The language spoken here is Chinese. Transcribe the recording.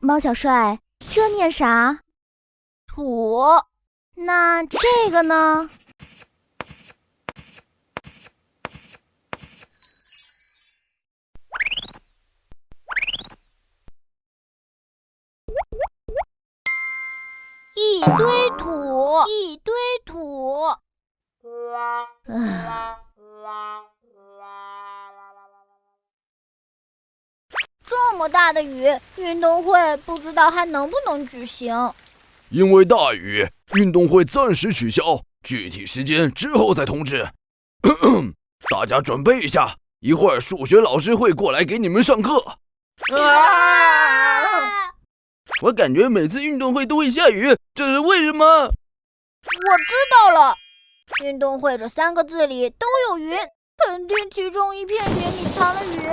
猫小帅，这念啥？土。那这个呢？一堆土，一堆土。这么大的雨，运动会不知道还能不能举行。因为大雨，运动会暂时取消，具体时间之后再通知。大家准备一下，一会儿数学老师会过来给你们上课。我感觉每次运动会都会下雨，这是为什么？我知道了，运动会这3个字里都有云，肯定其中一片云里藏了雨。